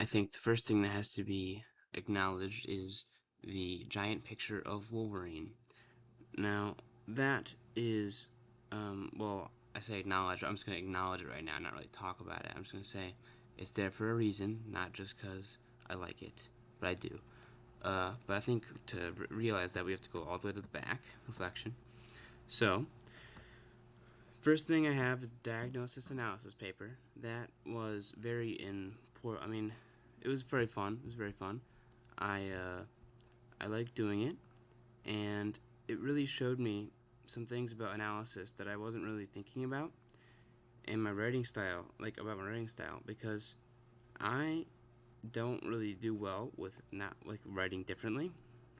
I think the first thing that has to be acknowledged is the giant picture of Wolverine. Now, that is, well, I say acknowledge, I'm just going to acknowledge it right now, not really talk about it. I'm just going to say it's there for a reason, not just because I like it, but I do. But I think to realize that we have to go all the way to the back, reflection. So, first thing I have is the diagnosis analysis paper. That was very important. I mean, it was very fun. It was very fun. I, uh, I liked doing it, and it really showed me some things about analysis that I wasn't really thinking about and my writing style, like about my writing style, because I don't really do well with not like writing differently.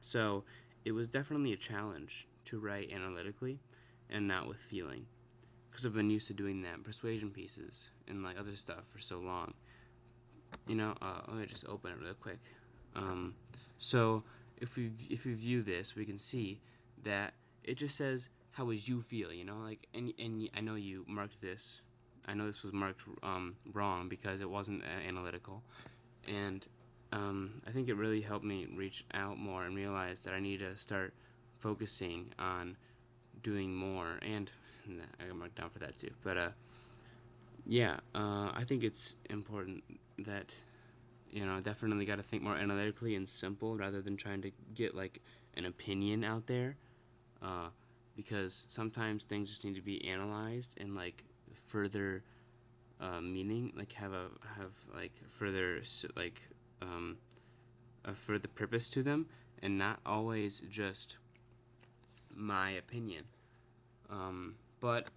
So it was definitely a challenge to write analytically and not with feeling, because I've been used to doing that persuasion pieces and like other stuff for so long. Let me just open it real quick. Um, so if we view this, we can see that it just says how would you feel, like and I know you marked this. I know this was marked wrong because it wasn't analytical, and I think it really helped me reach out more and realize that I need to start focusing on doing more. And I got marked down for that too. But yeah, I think it's important that definitely got to think more analytically and simple rather than trying to get like an opinion out there. Uh, because sometimes things just need to be analyzed and like further meaning, like have like further um, a further purpose to them, and not always just my opinion. But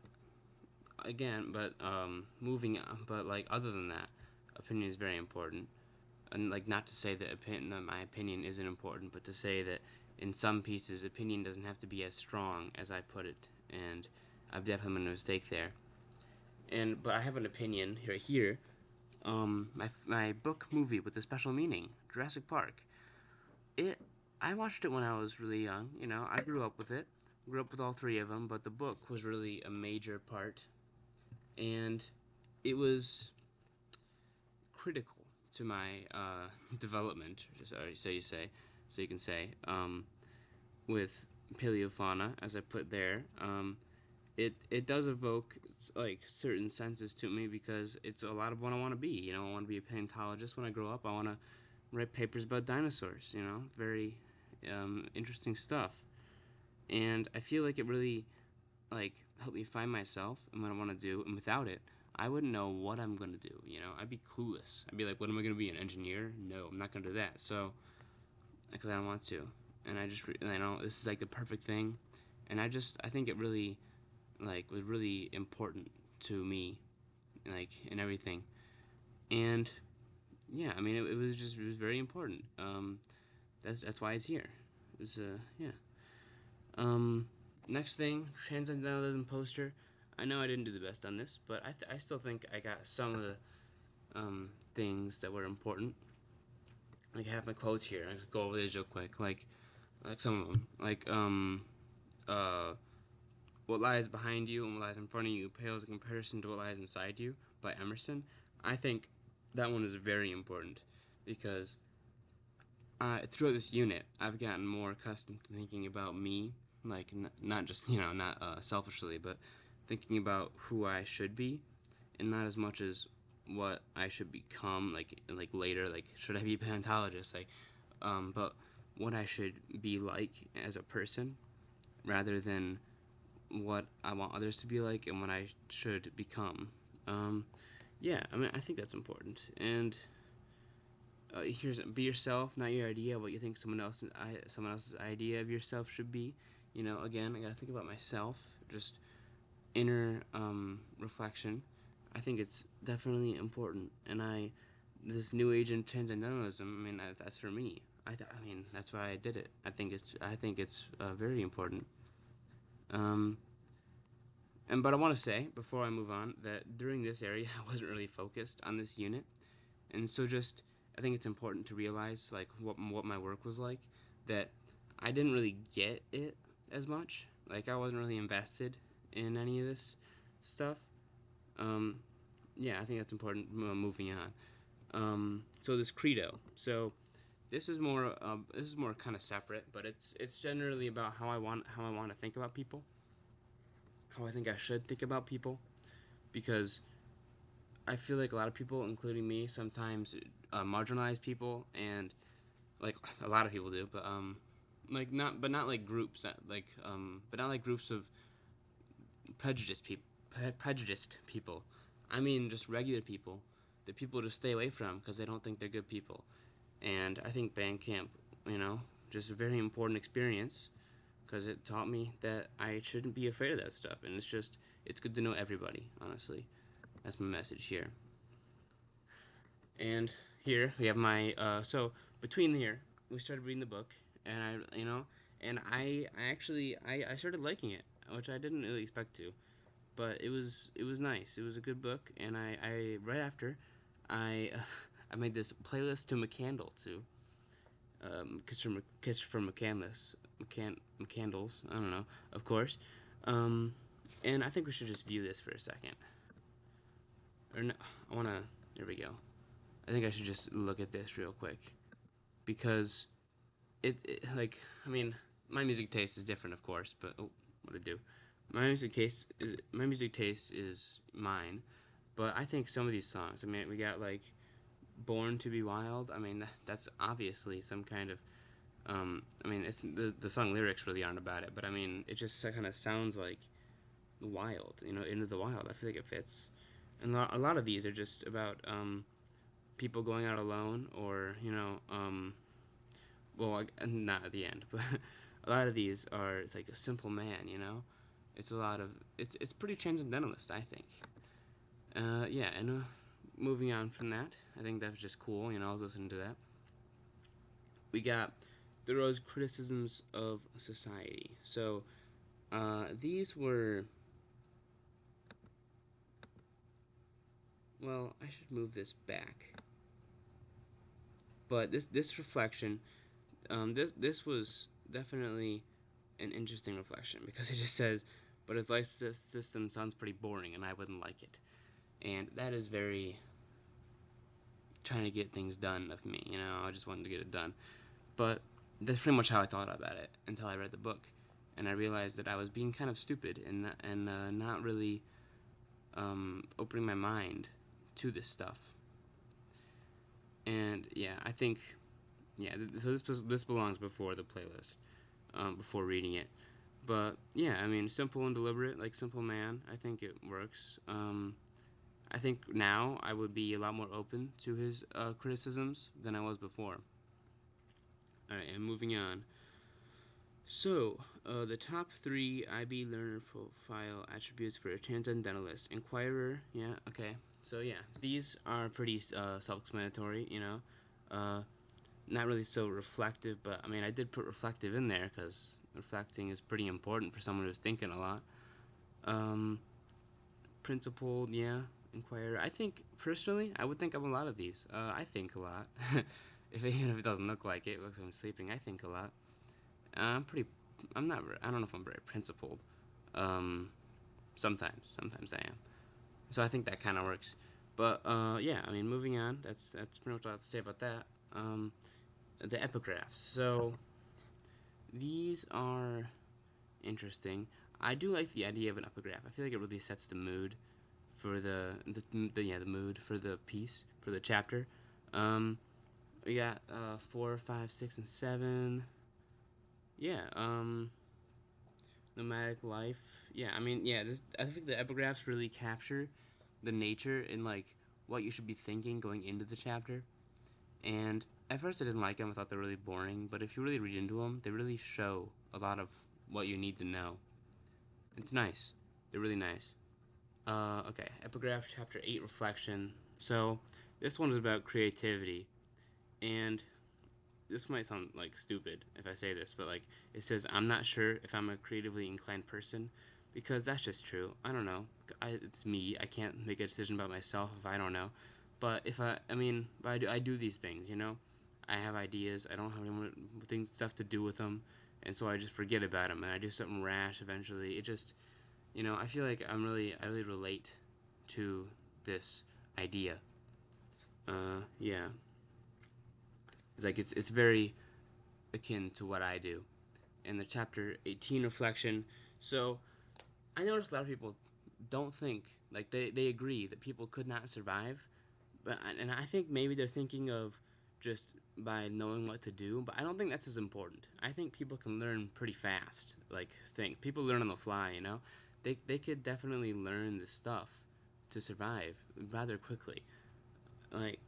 again, moving on. But like other than that, opinion is very important. And like not to say that my opinion isn't important, but to say that in some pieces, opinion doesn't have to be as strong as I put it, and I've definitely made a mistake there. And but I have an opinion right here. My book movie with a special meaning, Jurassic Park. It I watched it when I was really young. I grew up with it, grew up with all three of them, but the book was really a major part, and it was critical to my development, so you say, so you can say, with paleofauna, as I put there. It does evoke like certain senses to me because it's a lot of what I want to be. I want to be a paleontologist when I grow up. I want to write papers about dinosaurs. Very interesting stuff, and I feel like it really like help me find myself and what I want to do. And without it, I wouldn't know what I'm gonna do. I'd be clueless. I'd be like, what am I gonna be? An engineer? No, I'm not gonna do that. So, because I don't want to, and I know this is like the perfect thing, and I think it really like was really important to me, like in everything. And yeah, I mean, it was very important. That's why it's here. Yeah. Um, Next thing, Transcendentalism poster. I know I didn't do the best on this, but I still think I got some of the things that were important. Like I have my quotes here. I just go over these real quick. Like some of them. Uh, what lies behind you and what lies in front of you pales in comparison to what lies inside you by Emerson. I think that one is very important because throughout this unit, I've gotten more accustomed to thinking about me, like not just not selfishly, but thinking about who I should be, and not as much as what I should become, like later, like should I be a paleontologist, but what I should be like as a person, rather than what I want others to be like and what I should become. Um, yeah, I mean, I think that's important, and here's be yourself, not your idea. What you think someone else's idea of yourself should be. Again, I gotta think about myself. Just inner reflection. I think it's definitely important, and this new age in transcendentalism. I mean, that's for me. I mean, that's why I did it. I think it's very important. Um, but I want to say before I move on that during this area, I wasn't really focused on this unit. And so just I think it's important to realize like what my work was like, that I didn't really get it as much. Like I wasn't really invested in any of this stuff. Um, yeah, I think that's important moving on. So this credo. So this is more kind of separate, but it's generally about how I want to think about people, how I think I should think about people, because I feel like a lot of people, including me, sometimes marginalize people, and like a lot of people do, but not like groups, but not like groups of prejudiced people. I mean, just regular people that people just stay away from because they don't think they're good people. And I think band camp, just a very important experience because it taught me that I shouldn't be afraid of that stuff. And it's good to know everybody, honestly. That's my message here. And here we have so between here, we started reading the book, and I actually, I started liking it, which I didn't really expect to. But it was nice. It was a good book, and I right after, I I made this playlist to McCandle too. Christopher McCandles. I don't know, of course. Um, and I think we should just view this for a second. Or no, I wanna. There we go. I think I should just look at this real quick because like I mean my music taste is different, of course, but what to do? My music taste is mine, but I think some of these songs. I mean, we got like "Born to Be Wild." I mean, that's obviously some kind of. I mean, it's the song lyrics really aren't about it, but I mean, it just kind of sounds like wild. Into the wild. I feel like it fits, and a lot of these are just about people going out alone, or well, not at the end, but a lot of these are it's like a simple man. It's a lot of it's pretty transcendentalist, I think. Yeah, and moving on from that, I think that was just cool. I was listening to that. We got Thoreau's criticisms of society. So these were, well, I should move this back. But this reflection, this was definitely an interesting reflection because it just says, but his life system sounds pretty boring, and I wouldn't like it. And that is very trying to get things done of me. I just wanted to get it done. But that's pretty much how I thought about it until I read the book, and I realized that I was being kind of stupid and not really opening my mind to this stuff. And yeah, I think so this belongs before the playlist, before reading it. But yeah, I mean, simple and deliberate, like Simple Man. I think it works. I think now I would be a lot more open to his criticisms than I was before. All right, and moving on. So, the top three IB learner profile attributes for a transcendentalist. Inquirer, yeah, okay. So, yeah, these are pretty self-explanatory, not really so reflective, but I mean, I did put reflective in there because reflecting is pretty important for someone who's thinking a lot. Principled, yeah. Inquirer. I think, personally, I would think of a lot of these. I think a lot. Even if it doesn't look like it looks like I'm sleeping, I think a lot. I'm pretty. I'm not. I don't know if I'm very principled. Um, sometimes I am. So I think that kind of works. But yeah, I mean, moving on. That's pretty much all I have to say about that. The epigraphs. So these are interesting. I do like the idea of an epigraph. I feel like it really sets the mood for the mood for the piece, for the chapter. We got 4, 5, 6, and 7. Yeah. Nomadic life. Yeah. I mean, yeah. I think the epigraphs really capture the nature and like what you should be thinking going into the chapter. And at first I didn't like them. I thought they were really boring. But if you really read into them, they really show a lot of what you need to know. It's nice. They're really nice. Okay, epigraph chapter 8 reflection. So this one is about creativity, and this might sound like stupid if I say this, but like it says I'm not sure if I'm a creatively inclined person, because that's just true. I don't know. It's me. I can't make a decision about myself if I don't know. But but I do these things. I have ideas. I don't have any stuff to do with them, and so I just forget about them, and I do something rash eventually. It just I feel like I really relate to this idea. Yeah, it's like it's very akin to what I do. In the chapter 18 reflection, so I noticed a lot of people don't think like they agree that people could not survive, but and I think maybe they're thinking of just by knowing what to do, but I don't think that's as important. I think people can learn pretty fast. Like think people learn on the fly, you know. They could definitely learn this stuff to survive rather quickly. Like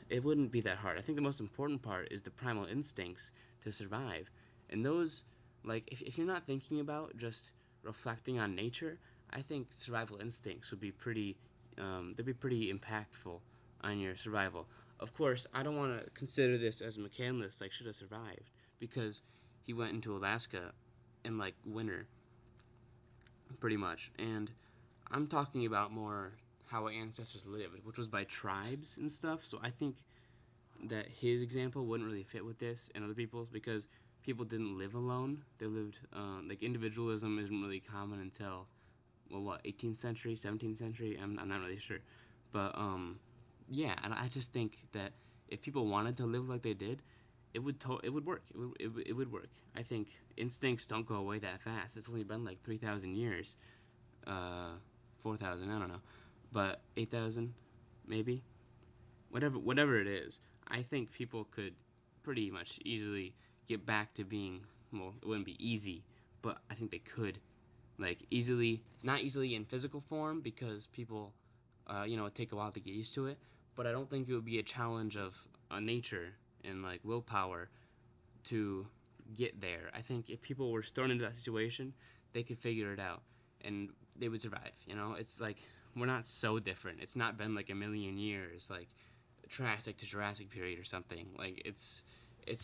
it wouldn't be that hard. I think the most important part is the primal instincts to survive. And those like if you're not thinking about just reflecting on nature, I think survival instincts would be pretty they'd be pretty impactful on your survival. Of course, I don't want to consider this as a mechanist like should have survived because he went into Alaska in like winter pretty much. And I'm talking about more how our ancestors lived, which was by tribes and stuff. So I think that his example wouldn't really fit with this and other people's because people didn't live alone. They lived like individualism isn't really common until well, what 18th century, 17th century. I'm not really sure, but yeah, and I just think that if people wanted to live like they did, it would work. It would work. I think instincts don't go away that fast. It's only been like 3,000 years, uh, 4,000. I don't know, but 8,000, maybe whatever it is, I think people could pretty much easily get back to being well. It wouldn't be easy, but I think they could like easily, not easily in physical form because people, it take a while to get used to it. But I don't think it would be a challenge of nature and like willpower to get there. I think if people were thrown into that situation, they could figure it out and they would survive. You know, it's like we're not so different. It's not been like a million years, like Triassic to Jurassic period or something. Like it's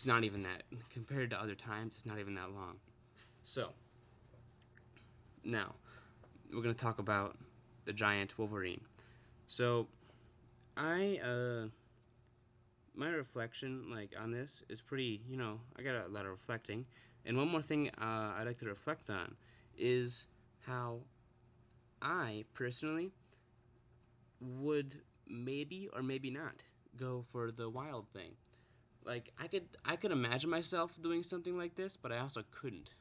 not even that compared to other times. It's not even that long. So now we're gonna talk about the giant Wolverine. So I my reflection like on this is pretty. I got a lot of reflecting. And one more thing I'd like to reflect on is how I personally would maybe or maybe not go for the wild thing. Like I could imagine myself doing something like this, but I also couldn't.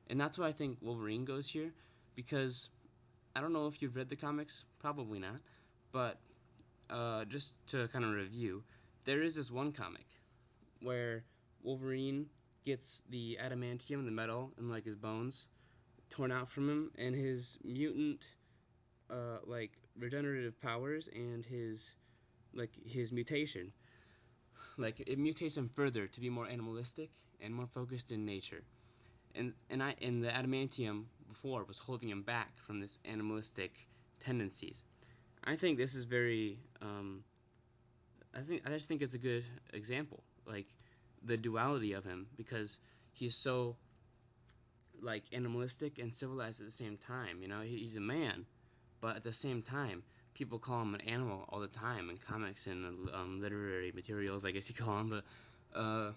And that's why I think Wolverine goes here because I don't know if you've read the comics, probably not, but just to kind of review, there is this one comic where Wolverine gets the adamantium, the metal, in like his bones torn out from him, and his mutant like regenerative powers and his mutation, like it mutates him further to be more animalistic and more focused in nature. And the adamantium before was holding him back from this animalistic tendencies. I think this is very. I just think it's a good example, like the duality of him because he's so like animalistic and civilized at the same time. He's a man, but at the same time, people call him an animal all the time in comics and literary materials. I guess you call him, but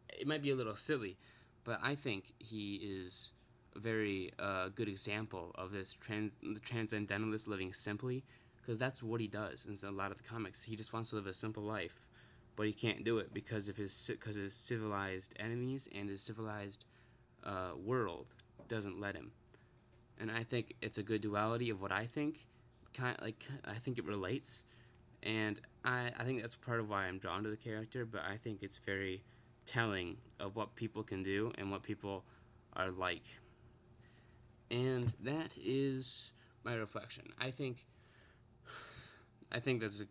it might be a little silly, but I think he is a very good example of this the transcendentalist living simply, because that's what he does in a lot of the comics. He just wants to live a simple life, but he can't do it because his civilized enemies and his civilized world doesn't let him. And I think it's a good duality of what I think. I think it relates, and I think that's part of why I'm drawn to the character. But I think it's very telling of what people can do and what people are like. And that is my reflection. I think that's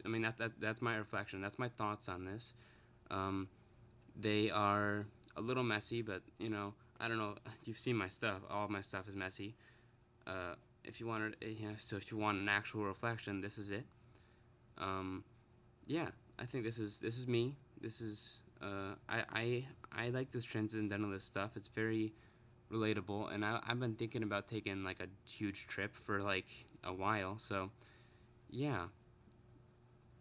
I mean that's my reflection. That's my thoughts on this. Um, they are a little messy, but I don't know. You've seen my stuff. All of my stuff is messy. If you wanted, so if you want an actual reflection, this is it. Um, yeah, I think this is me. This is I like this transcendentalist stuff. It's very relatable, and I've been thinking about taking like a huge trip for like a while. So yeah,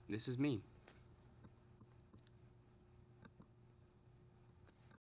this is me.